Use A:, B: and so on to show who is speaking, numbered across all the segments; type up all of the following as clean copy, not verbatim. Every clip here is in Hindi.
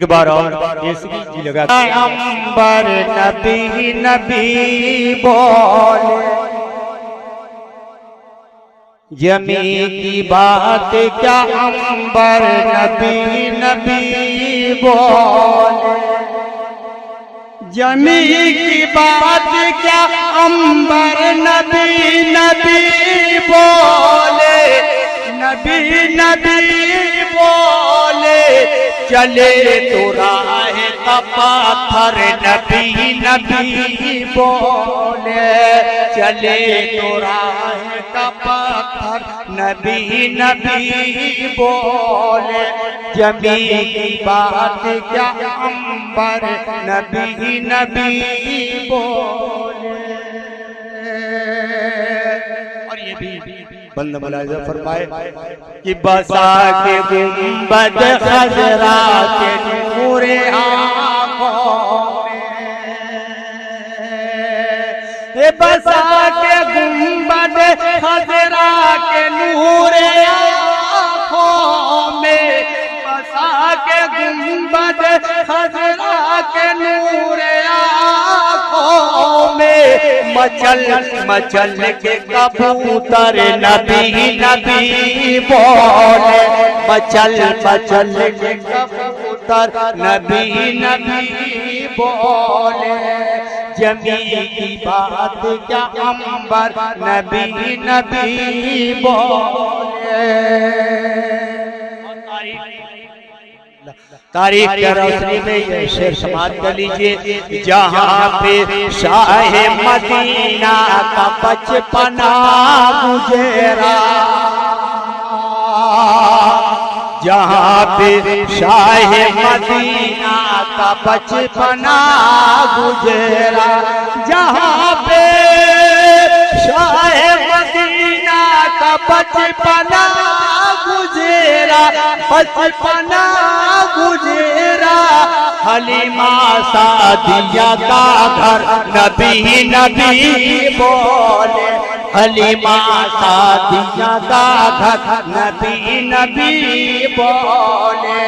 A: एक बार और केसरी जी लगा अंबर नबी नबी बोले जमी की बात क्या अंबर नबी नबी बोले जमी की बात क्या अंबर नबी नबी बोले नबी नबी बोले चले तो राह का पाथर नबी नबी बोले चले तो राह का पाथर नबी नबी बोले जमी की बात क्या अंबर नबी नबी बोले। और ये भी बंद मुलाहिजा फरमाए कि बसा के गुंबद खजरा के नूरे आँखों में बसा के गुंबद खजरा के नूरे आँखों में बसा के गुंबद खजरा के नूरे आँखों में मचल मचल के कबूतर नबी नबी बोले मचल मचल के कबूतर नबी नबी बोले जमी की बात क्या अंबर नबी नबी बोले। तारीख के रोशनी में ये शेर समाप्त कर लीजिए। जहाँ पे शाह मदीना का बचपना गुजरा जहाँ पे शाह मदीना का बचपना गुजरा जहाँ पे शाह मदीना का बचपना गुजरा बचपना गुजरा हलीमा सादिया का घर नबी नबी बोले हलीमा सादिया का घर नबी नबी बोले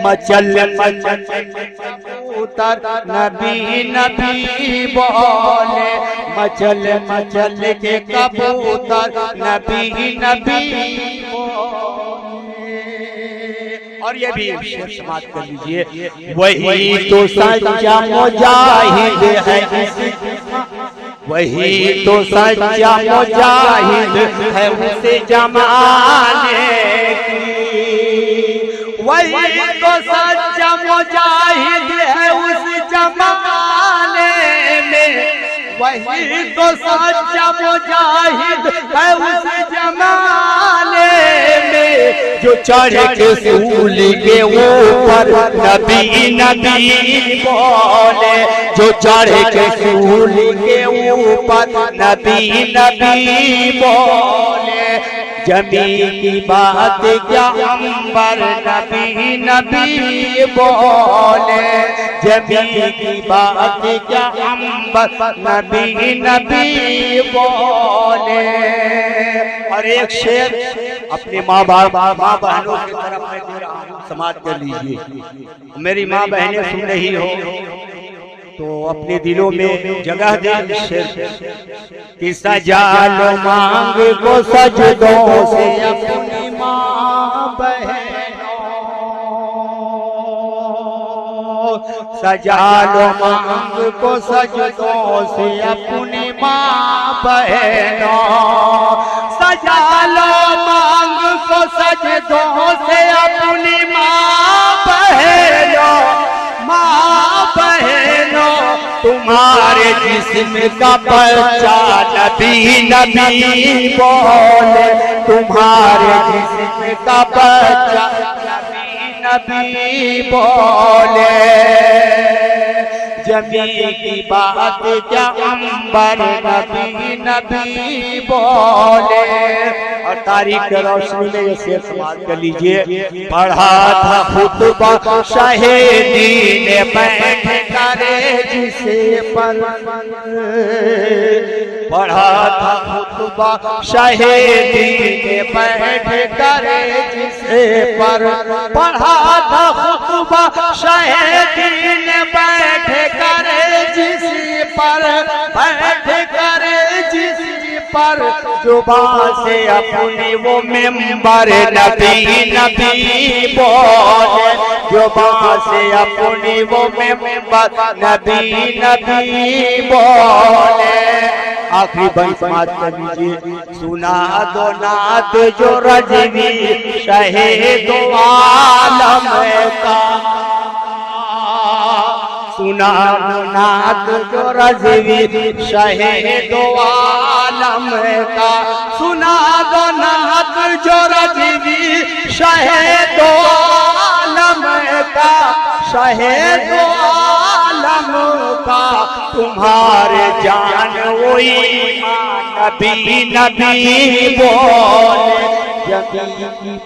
A: मचल मचल कबूतर नबी नबी बोले मचल मचल के कबूतर नबी नबी बोले। और ये भी शेर समाप्त कर लीजिए। वही तो सच्चा मुजाहिद है वही तो सच्चा मुजाहिद है उसे जमाने की वही तो सच्चा मुजाहिद है उस जमाने में वही तो सच्चा मुजाहिद है उस जमाने में जो चढ़ के सूल के ऊपर नबी नबी बोले जो चढ़ के सूल के ऊपर नबी नबी बोले जमी की बात क्या अंबर नबी नबी बोले जमी की बात क्या अंबर नबी नबी बोले। और एक शेर अपने माँ बहनों की तरफ में दे रहा हूँ समाप्त कर लीजिए। मेरी माँ बहनें सुन रही हो तो अपने दिलों में जगह दे शेर कि सजा लो मांग को सजदों से अपनी माँ बहनों सजा लो मांग को सजदों से अपनी माँ बहनों सजा लो मांग को सजदों से अपनी माँ बहनों माँ बहनों तुम्हारे जिस्म का बच्चा नबी नबी बोले तुम्हारे जिस्म का बच्चा नबी नबी बोले जमी की बात क्या अंबर नबी नबी बोले। और तारीख के रोशनी में ये शेर समाप्त कर लीजिए। पढ़ा था खुतबा शाहिदी ने बैठ करे जिसे पर पढ़ा था खुतबा शाहिदी में बैठ कर जिसे पर, पढ़ा था खुतबा शाहिदी में बैठ कर जिस पर, बैठ कर जिस पर, जुबान से अपनी वो मेंबर नबी नबी बोले, जुबान से अपनी वो मेंबर नबी नबी बोले। आखिरी बंद समाज कर लीजिए। सुना दो नात जो रजवी शहीद आलम का, सुना दो नात जो रजवी शहीद आलम का, सुना दो नात जो रजवी शहीद आलम का, शहीद आलम का। तुम्हारे जान वही नबी नबी बोले, जबी की